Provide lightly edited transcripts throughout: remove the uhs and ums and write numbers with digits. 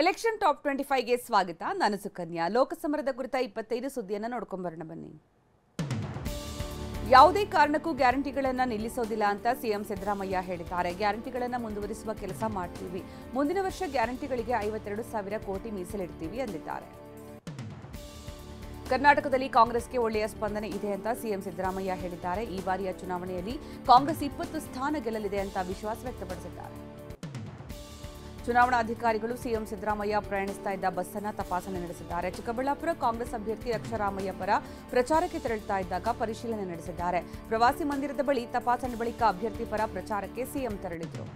Election top 25ಗೆ ಸ್ವಾಗತ. ನಾನು ಸುಕನ್ಯಾ. ಲೋಕಸಮರದ ಕುರಿತ 25 ಸುದ್ದಿಯನ್ನು ನೋಡ್ಕೊಂಡು ಬರೋಣ ಬನ್ನಿ. ಯಾವುದೇ ಕಾರಣಕ್ಕೂ ಗ್ಯಾರಂಟಿಗಳನ್ನು ನಿಲ್ಲಿಸೋದಿಲ್ಲ ಅಂತ ಸಿಎಂ ಸಿದ್ದರಾಮಯ್ಯ ಹೇಳಿದ್ದಾರೆ. ಗ್ಯಾರಂಟಿಗಳನ್ನು ಮುಂದುವರಿಸುವ ಕೆಲಸ ಮಾಡ್ತೀವಿ. ಮುಂದಿನ ವರ್ಷ ಗ್ಯಾರಂಟಿಗಳಿಗೆ 52,000 ಕೋಟಿ ಮೀಸಲಿಡ್ತೀವಿ ಎಂದಿದ್ದಾರೆ. ಕರ್ನಾಟಕದಲ್ಲಿ ಕಾಂಗ್ರೆಸ್ಗೆ ಒಳ್ಳೆಯ ಸ್ಪಂದನೆ ಇದೆ ಅಂತ ಸಿಎಂ ಸಿದ್ದರಾಮಯ್ಯ ಹೇಳಿದ್ದಾರೆ. ಈ ಬಾರಿಯ ಚುನಾವಣೆಯಲ್ಲಿ ಕಾಂಗ್ರೆಸ್ 20 ಸ್ಥಾನ ಗೆಲ್ಲಲಿದೆ ಅಂತ ವಿಶ್ವಾಸ ವ್ಯಕ್ತಪಡಿಸಿದ್ದಾರೆ. ಚುನಾವಣಾಧಿಕಾರಿಗಳು ಸಿಎಂ ಸಿದ್ದರಾಮಯ್ಯ ಪ್ರಯಾಣಿಸ್ತಾ ಇದ್ದ ಬಸ್ ಅನ್ನು ತಪಾಸಣೆ ನಡೆಸಿದ್ದಾರೆ. ಚಿಕ್ಕಬಳ್ಳಾಪುರ ಕಾಂಗ್ರೆಸ್ ಅಭ್ಯರ್ಥಿ ರಕ್ಷಾರಾಮಯ್ಯ ಪರ ಪ್ರಚಾರಕ್ಕೆ ತೆರಳುತ್ತಾ ಇದ್ದಾಗ ಪರಿಶೀಲನೆ ನಡೆಸಿದ್ದಾರೆ. ಪ್ರವಾಸಿ ಮಂದಿರದ ಬಳಿ ತಪಾಸಣೆ ಬಳಿಕ ಅಭ್ಯರ್ಥಿ ಪರ ಪ್ರಚಾರಕ್ಕೆ ಸಿಎಂ ತೆರಳಿದರು.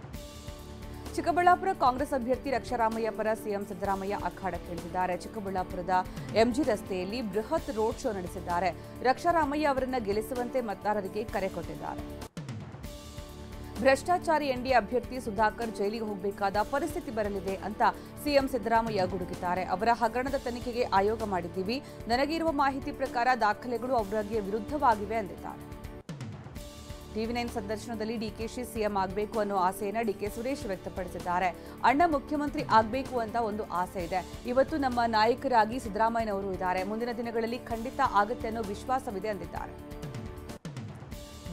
ಚಿಕ್ಕಬಳ್ಳಾಪುರ ಕಾಂಗ್ರೆಸ್ ಅಭ್ಯರ್ಥಿ ರಕ್ಷಾರಾಮಯ್ಯ ಪರ ಸಿಎಂ ಸಿದ್ದರಾಮಯ್ಯ ಅಖಾಡಕ್ಕಿಳಿದಿದ್ದಾರೆ. ಚಿಕ್ಕಬಳ್ಳಾಪುರದ ಎಂಜಿ ರಸ್ತೆಯಲ್ಲಿ ಬೃಹತ್ ರೋಡ್ ಶೋ ನಡೆಸಿದ್ದಾರೆ. ರಕ್ಷಾರಾಮಯ್ಯ ಅವರನ್ನು ಗೆಲ್ಲಿಸುವಂತೆ ಮತದಾರರಿಗೆ ಕರೆ ಕೊಟ್ಟಿದ್ದಾರೆ. ಭ್ರಷ್ಟಾಚಾರಿ ಎನ್ಡಿಎ ಅಭ್ಯರ್ಥಿ ಸುಧಾಕರ್ ಜೈಲಿಗೆ ಹೋಗಬೇಕಾದ ಪರಿಸ್ಥಿತಿ ಬರಲಿದೆ ಅಂತ ಸಿಎಂ ಸಿದ್ದರಾಮಯ್ಯ ಗುಡುಗಿದ್ದಾರೆ. ಅವರ ಹಗರಣದ ತನಿಖೆಗೆ ಆಯೋಗ ಮಾಡಿದ್ದೀವಿ. ನನಗೆ ಇರುವ ಮಾಹಿತಿ ಪ್ರಕಾರ ದಾಖಲೆಗಳು ಅವರಿಗೆ ವಿರುದ್ಧವಾಗಿವೆ ಎಂದಿದ್ದಾರೆ. ಟಿವಿ9 ಸಂದರ್ಶನದಲ್ಲಿ ಡಿಕೆಶಿ ಸಿಎಂ ಆಗಬೇಕು ಅನ್ನೋ ಆಸೆಯನ್ನು ಡಿಕೆ ಸುರೇಶ್ ವ್ಯಕ್ತಪಡಿಸಿದ್ದಾರೆ. ಅಣ್ಣ ಮುಖ್ಯಮಂತ್ರಿ ಆಗಬೇಕು ಅಂತ ಒಂದು ಆಸೆ ಇದೆ. ಇವತ್ತು ನಮ್ಮ ನಾಯಕರಾಗಿ ಸಿದ್ದರಾಮಯ್ಯನವರು ಇದ್ದಾರೆ. ಮುಂದಿನ ದಿನಗಳಲ್ಲಿ ಖಂಡಿತ ಆಗುತ್ತೆ ಅನ್ನೋ ವಿಶ್ವಾಸವಿದೆ ಎಂದಿದ್ದಾರೆ.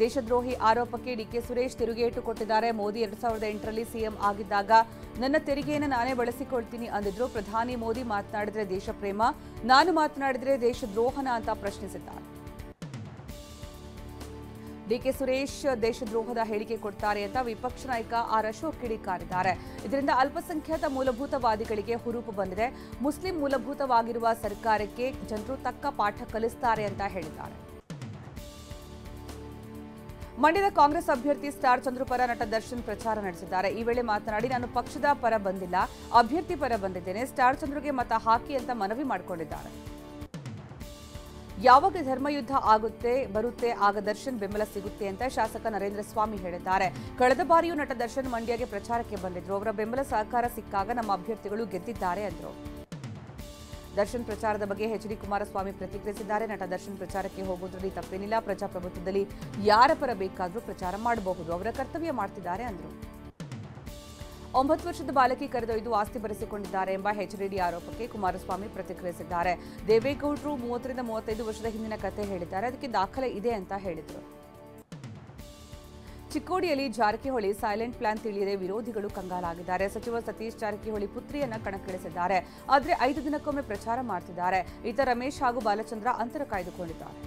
ದೇಶದ್ರೋಹಿ ಆರೋಪಕ್ಕೆ ಡಿಕೆ ಸುರೇಶ್ ತಿರುಗೇಟು ಕೊಟ್ಟಿದ್ದಾರೆ. ಮೋದಿ 2008ರಲ್ಲಿ ಸಿಎಂ ಆಗಿದ್ದಾಗ ನನ್ನ ತೆರಿಗೆಯನ್ನು ನಾನೇ ಬಳಸಿಕೊಳ್ತೀನಿ ಅಂದಿದ್ರು. ಪ್ರಧಾನಿ ಮೋದಿ ಮಾತನಾಡಿದ್ರೆ ದೇಶ ಪ್ರೇಮ, ನಾನು ಮಾತನಾಡಿದ್ರೆ ದೇಶದ್ರೋಹನ ಅಂತ ಪ್ರಶ್ನಿಸಿದ್ದಾರೆ. ಡಿಕೆ ಸುರೇಶ್ ದೇಶದ್ರೋಹದ ಹೇಳಿಕೆ ಕೊಡ್ತಾರೆ ಅಂತ ವಿಪಕ್ಷ ನಾಯಕ ಆರ್ ಅಶೋಕ್ ಕಿಡಿಕಾರಿದ್ದಾರೆ. ಇದರಿಂದ ಅಲ್ಪಸಂಖ್ಯಾತ ಮೂಲಭೂತವಾದಿಗಳಿಗೆ ಹುರುಪು ಬಂದಿದೆ. ಮುಸ್ಲಿಂ ಮೂಲಭೂತವಾಗಿರುವ ಸರ್ಕಾರಕ್ಕೆ ಜನರು ತಕ್ಕ ಪಾಠ ಕಲಿಸುತ್ತಾರೆ ಅಂತ ಹೇಳಿದ್ದಾರೆ. ಮಂಡ್ಯದ ಕಾಂಗ್ರೆಸ್ ಅಭ್ಯರ್ಥಿ ಸ್ಟಾರ್ ಚಂದ್ರು ಪರ ನಟ ದರ್ಶನ್ ಪ್ರಚಾರ ನಡೆಸಿದ್ದಾರೆ. ಈ ವೇಳೆ ಮಾತನಾಡಿ, ನಾನು ಪಕ್ಷದ ಪರ ಬಂದಿಲ್ಲ, ಅಭ್ಯರ್ಥಿ ಪರ ಬಂದಿದ್ದೇನೆ. ಸ್ಟಾರ್ ಚಂದ್ರುಗೆ ಮತ ಹಾಕಿ ಅಂತ ಮನವಿ ಮಾಡಿಕೊಂಡಿದ್ದಾರೆ. ಯಾವಾಗ ಧರ್ಮಯುದ್ಧ ಬರುತ್ತೆ ಆಗ ದರ್ಶನ್ ಬೆಂಬಲ ಸಿಗುತ್ತೆ ಅಂತ ಶಾಸಕ ನರೇಂದ್ರ ಸ್ವಾಮಿ ಹೇಳಿದ್ದಾರೆ. ಕಳೆದ ಬಾರಿಯೂ ನಟ ದರ್ಶನ್ ಮಂಡ್ಯಗೆ ಪ್ರಚಾರಕ್ಕೆ ಬಂದಿದ್ರು. ಅವರ ಬೆಂಬಲ ಸಹಕಾರ ಸಿಕ್ಕಾಗ ನಮ್ಮ ಅಭ್ಯರ್ಥಿಗಳು ಗೆದ್ದಿದ್ದಾರೆ ಎಂದರು. ದರ್ಶನ್ ಪ್ರಚಾರದ ಬಗ್ಗೆ ಎಚ್.ಡಿ. ಕುಮಾರಸ್ವಾಮಿ ಪ್ರತಿಕ್ರಿಯಿಸಿದ್ದಾರೆ. ನಟ ದರ್ಶನ್ ಪ್ರಚಾರಕ್ಕೆ ಹೋಗೋದ್ರಲ್ಲಿ ತಪ್ಪೇನಿಲ್ಲ. ಪ್ರಜಾಪ್ರಭುತ್ವದಲ್ಲಿ ಯಾರ ಪರ ಬೇಕಾದರೂ ಪ್ರಚಾರ ಮಾಡಬಹುದು. ಅವರ ಕರ್ತವ್ಯ ಮಾಡ್ತಿದ್ದಾರೆ ಎಂದರು. 9 ವರ್ಷದ ಬಾಲಕಿ ಕರೆದೊಯ್ದು ಆಸ್ತಿ ಬರೆಸಿಕೊಂಡಿದ್ದಾರೆ ಎಂಬ ಎಚ್ಡಿಡಿ ಆರೋಪಕ್ಕೆ ಕುಮಾರಸ್ವಾಮಿ ಪ್ರತಿಕ್ರಿಯಿಸಿದ್ದಾರೆ. ದೇವೇಗೌಡರು 30ರಿಂದ 35 ವರ್ಷದ ಹಿಂದಿನ ಕತೆ ಹೇಳಿದ್ದಾರೆ. ಅದಕ್ಕೆ ದಾಖಲೆ ಇದೆ ಅಂತ ಹೇಳಿದರು. ಚಿಕ್ಕೋಡಿಯಲ್ಲಿ ಜಾರಕಿಹೊಳಿ ಸೈಲೆಂಟ್ ಪ್ಲಾನ್ ತಿಳಿಯದೆ ವಿರೋಧಿಗಳು ಕಂಗಾಲಾಗಿದ್ದಾರೆ. ಸಚಿವ ಸತೀಶ್ ಜಾರಕಿಹೊಳಿ ಪುತ್ರಿಯನ್ನ ಕಣಕ್ಕಿಳಿಸಿದ್ದಾರೆ. ಆದರೆ 5 ದಿನಕ್ಕೊಮ್ಮೆ ಪ್ರಚಾರ ಮಾಡ್ತಿದ್ದಾರೆ. ಈತ ರಮೇಶ್ ಹಾಗೂ ಬಾಲಚಂದ್ರ ಅಂತರ ಕಾಯ್ದುಕೊಂಡಿದ್ದಾರೆ.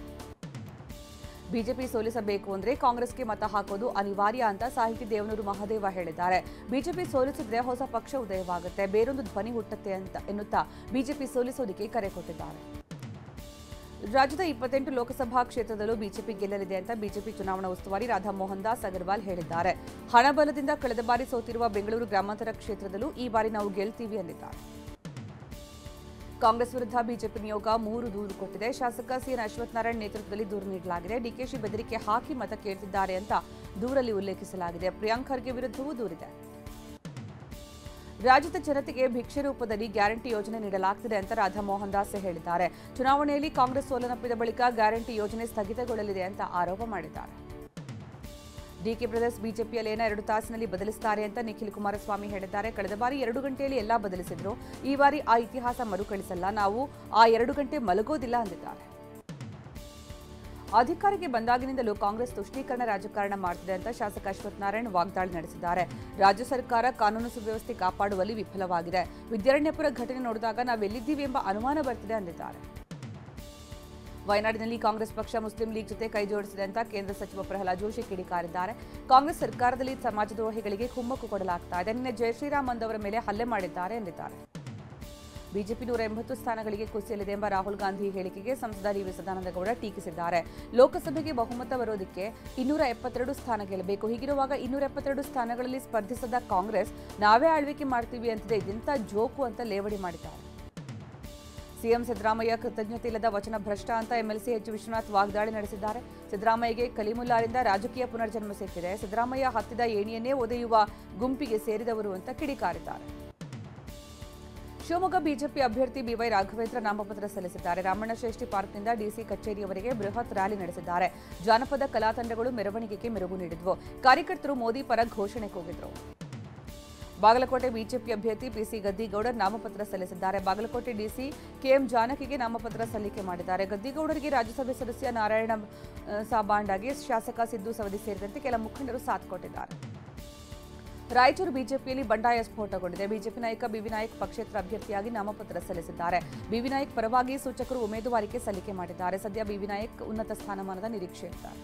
ಬಿಜೆಪಿ ಸೋಲಿಸಬೇಕು ಅಂದ್ರೆ ಕಾಂಗ್ರೆಸ್ಗೆ ಮತ ಹಾಕೋದು ಅನಿವಾರ್ಯ ಅಂತ ಸಾಹಿತಿ ದೇವನೂರು ಮಹದೇವ ಹೇಳಿದ್ದಾರೆ. ಬಿಜೆಪಿ ಸೋಲಿಸಿದ್ರೆ ಹೊಸ ಪಕ್ಷ ಉದಯವಾಗುತ್ತೆ, ಬೇರೊಂದು ಧ್ವನಿ ಹುಟ್ಟುತ್ತೆ ಅಂತ ಎನ್ನುತ್ತಾ ಬಿಜೆಪಿ ಸೋಲಿಸೋದಕ್ಕೆ ಕರೆ ಕೊಟ್ಟಿದ್ದಾರೆ. ರಾಜ್ಯದ 28 ಲೋಕಸಭಾ ಕ್ಷೇತ್ರದಲ್ಲೂ ಬಿಜೆಪಿ ಗೆಲ್ಲಲಿದೆ ಅಂತ ಬಿಜೆಪಿ ಚುನಾವಣಾ ಉಸ್ತುವಾರಿ ರಾಧಾ ಮೋಹನ್ ದಾಸ್ ಅಗರ್ವಾಲ್ ಹೇಳಿದ್ದಾರೆ. ಹಣಬಲದಿಂದ ಕಳೆದ ಬಾರಿ ಸೋತಿರುವ ಬೆಂಗಳೂರು ಗ್ರಾಮಾಂತರ ಕ್ಷೇತ್ರದಲ್ಲೂ ಈ ಬಾರಿ ನಾವು ಗೆಲ್ತೀವಿ ಎಂದಿದ್ದಾರೆ. ಕಾಂಗ್ರೆಸ್ ವಿರುದ್ಧ ಬಿಜೆಪಿ ನಿಯೋಗ 3 ದೂರು ಕೊಟ್ಟಿದೆ. ಶಾಸಕ ಸಿಎನ್ ಅಶ್ವತ್ಥನಾರಾಯಣ್ ನೇತೃತ್ವದಲ್ಲಿ ದೂರು ನೀಡಲಾಗಿದೆ. ಡಿಕೆಶಿ ಬೆದರಿಕೆ ಹಾಕಿ ಮತ ಕೇಳ್ತಿದ್ದಾರೆ ಅಂತ ದೂರಲ್ಲಿ ಉಲ್ಲೇಖಿಸಲಾಗಿದೆ. ಪ್ರಿಯಾಂಕ್ ಖರ್ಗೆ ವಿರುದ್ಧವೂ ದೂರಿದೆ. ರಾಜ್ಯದ ಜನತೆಗೆ ಭಿಕ್ಷೆ ರೂಪದಲ್ಲಿ ಗ್ಯಾರಂಟಿ ಯೋಜನೆ ನೀಡಲಾಗ್ತಿದೆ ಅಂತ ರಾಧಾ ಮೋಹನ್ ದಾಸ್ ಹೇಳಿದ್ದಾರೆ. ಚುನಾವಣೆಯಲ್ಲಿ ಕಾಂಗ್ರೆಸ್ ಸೋಲನ್ನಪ್ಪಿದ ಬಳಿಕ ಗ್ಯಾರಂಟಿ ಯೋಜನೆ ಸ್ಥಗಿತಗೊಳ್ಳಲಿದೆ ಅಂತ ಆರೋಪ ಮಾಡಿದ್ದಾರೆ. ಡಿಕೆ ಬ್ರದರ್ಸ್ ಬಿಜೆಪಿಯಲ್ಲೇನ 2 ತಾಸಿನಲ್ಲಿ ಬದಲಿಸುತ್ತಾರೆ ಅಂತ ನಿಖಿಲ್ ಕುಮಾರಸ್ವಾಮಿ ಹೇಳಿದ್ದಾರೆ. ಕಳೆದ ಬಾರಿ 2 ಗಂಟೆಯಲ್ಲಿ ಎಲ್ಲಾ ಬದಲಿಸಿದ್ರು. ಈ ಬಾರಿ ಆ ಇತಿಹಾಸ ಮರುಕಳಿಸಲ್ಲ, ನಾವು ಆ 2 ಗಂಟೆ ಮಲಗೋದಿಲ್ಲ ಅಂದಿದ್ದಾರೆ. ಅಧಿಕಾರಿಗೆ ಬಂದಾಗಿನಿಂದಲೂ ಕಾಂಗ್ರೆಸ್ ತುಷ್ಟೀಕರಣ ರಾಜಕಾರಣ ಮಾಡ್ತಿದೆ ಅಂತ ಶಾಸಕ ಅಶ್ವತ್ಥನಾರಾಯಣ್ ವಾಗ್ದಾಳಿ ನಡೆಸಿದ್ದಾರೆ. ರಾಜ್ಯ ಸರ್ಕಾರ ಕಾನೂನು ಸುವ್ಯವಸ್ಥೆ ಕಾಪಾಡುವಲ್ಲಿ ವಿಫಲವಾಗಿದೆ. ವಿದ್ಯಾರಣ್ಯಪುರ ಘಟನೆ ನೋಡಿದಾಗ ನಾವೆಲ್ಲಿದ್ದೀವಿ ಎಂಬ ಅನುಮಾನ ಬರ್ತಿದೆ ಎಂದಿದ್ದಾರೆ. ವಯನಾಡಿನಲ್ಲಿ ಕಾಂಗ್ರೆಸ್ ಪಕ್ಷ ಮುಸ್ಲಿಂ ಲೀಗ್ ಜೊತೆ ಕೈಜೋಡಿಸಿದೆ ಅಂತ ಕೇಂದ್ರ ಸಚಿವ ಪ್ರಹ್ಲಾದ್ ಜೋಶಿ ಕಿಡಿಕಾರಿದ್ದಾರೆ. ಕಾಂಗ್ರೆಸ್ ಸರ್ಕಾರದಲ್ಲಿ ಸಮಾಜದ್ರೋಹಿಗಳಿಗೆ ಕುಮ್ಮಕ್ಕು ಕೊಡಲಾಗ್ತಾ ಇದೆ. ನಿನ್ನೆ ಜಯಶ್ರೀರಾಮ್ ಅವರ ಮೇಲೆ ಹಲ್ಲೆ ಮಾಡಿದ್ದಾರೆ ಎಂದಿದ್ದಾರೆ. ಬಿಜೆಪಿ 180 ಸ್ಥಾನಗಳಿಗೆ ಕುಸಿಯಲಿದೆ ಎಂಬ ರಾಹುಲ್ ಗಾಂಧಿ ಹೇಳಿಕೆಗೆ ಸಂಸದ ಡಿ.ವಿ. ಸದಾನಂದಗೌಡ ಟೀಕಿಸಿದ್ದಾರೆ. ಲೋಕಸಭೆಗೆ ಬಹುಮತ ಬರೋದಕ್ಕೆ 272 ಸ್ಥಾನ ಗೆಲ್ಲಬೇಕು. ಹೀಗಿರುವಾಗ 272 ಸ್ಥಾನಗಳಲ್ಲಿ ಸ್ಪರ್ಧಿಸದ ಕಾಂಗ್ರೆಸ್ ನಾವೇ ಆಳ್ವಿಕೆ ಮಾಡ್ತೀವಿ ಅಂತಿದೆ. ಇದೆಂತ ಜೋಕು ಅಂತ ಲೇವಡಿ ಮಾಡಿದ್ದಾರೆ. ಸಿಎಂ ಸಿದ್ದರಾಮಯ್ಯ ಕೃತಜ್ಞತೆ ಇಲ್ಲದ ವಚನ ಭ್ರಷ್ಟ ಅಂತ ಎಂಎಲ್ಸಿ ಎಚ್ ವಿಶ್ವನಾಥ್ ವಾಗ್ದಾಳಿ ನಡೆಸಿದ್ದಾರೆ. ಸಿದ್ದರಾಮಯ್ಯಗೆ ಕಲಿಮುಲ್ಲಾರಿಂದ ರಾಜಕೀಯ ಪುನರ್ಜನ್ಮ ಸಿಕ್ಕಿದೆ. ಸಿದ್ದರಾಮಯ್ಯ ಹತ್ತಿದ ಏಣಿಯನ್ನೇ ಒದೆಯುವ ಗುಂಪಿಗೆ ಸೇರಿದವರು ಅಂತ ಕಿಡಿಕಾರಿದ್ದಾರೆ. ಶಿವಮೊಗ್ಗ ಬಿಜೆಪಿ ಅಭ್ಯರ್ಥಿ ಬಿವೈ ರಾಘವೇಂದ್ರ ನಾಮಪತ್ರ ಸಲ್ಲಿಸಿದ್ದಾರೆ. ರಾಮಣ್ಣ ಶ್ರೇಷ್ಠಿ ಪಾರ್ಕ್ನಿಂದ ಡಿಸಿ ಕಚೇರಿಯವರೆಗೆ ಬೃಹತ್ ರ್ಯಾಲಿ ನಡೆಸಿದ್ದಾರೆ. ಜಾನಪದ ಕಲಾ ತಂಡಗಳು ಮೆರವಣಿಗೆಗೆ ಮೆರುಗು ನೀಡಿದ್ವು. ಕಾರ್ಯಕರ್ತರು ಮೋದಿ ಪರ ಘೋಷಣೆ ಕೂಗಿದ್ರು. ಬಾಗಲಕೋಟೆ ಬಿಜೆಪಿ ಅಭ್ಯರ್ಥಿ ಪಿಸಿ ಗದ್ದಿಗೌಡರ್ ನಾಮಪತ್ರ ಸಲ್ಲಿಸಿದ್ದಾರೆ. ಬಾಗಲಕೋಟೆ ಡಿಸಿ ಕೆಎಂ ಜಾನಕಿಗೆ ನಾಮಪತ್ರ ಸಲ್ಲಿಕೆ ಮಾಡಿದ್ದಾರೆ. ಗದ್ದಿಗೌಡರಿಗೆ ರಾಜ್ಯಸಭೆ ಸದಸ್ಯ ನಾರಾಯಣ ಸಾಬಾಂಡಗೆ ಶಾಸಕ ಸಿದ್ದು ಸವದಿ ಸೇರಿದಂತೆ ಕೆಲ ಮುಖಂಡರು ಸಾಥ್ ಕೊಟ್ಟಿದ್ದಾರೆ. ರಾಯಚೂರು ಬಿಜೆಪಿಯಲ್ಲಿ ಬಂಡಾಯ ಸ್ಫೋಟಗೊಂಡಿದೆ. ಬಿಜೆಪಿ ನಾಯಕ ಬಿವಿ ನಾಯಕ್ ಪಕ್ಷೇತರ ಅಭ್ಯರ್ಥಿಯಾಗಿ ನಾಮಪತ್ರ ಸಲ್ಲಿಸಿದ್ದಾರೆ. ಬಿವಿ ನಾಯಕ್ ಪರವಾಗಿ ಸೂಚಕರು ಉಮೇದುವಾರಿಕೆ ಸಲ್ಲಿಕೆ ಮಾಡಿದ್ದಾರೆ. ಸದ್ಯ ಬಿವಿ ನಾಯಕ್ ಉನ್ನತ ಸ್ಥಾನಮಾನದ ನಿರೀಕ್ಷೆಯಿದ್ದಾರೆ.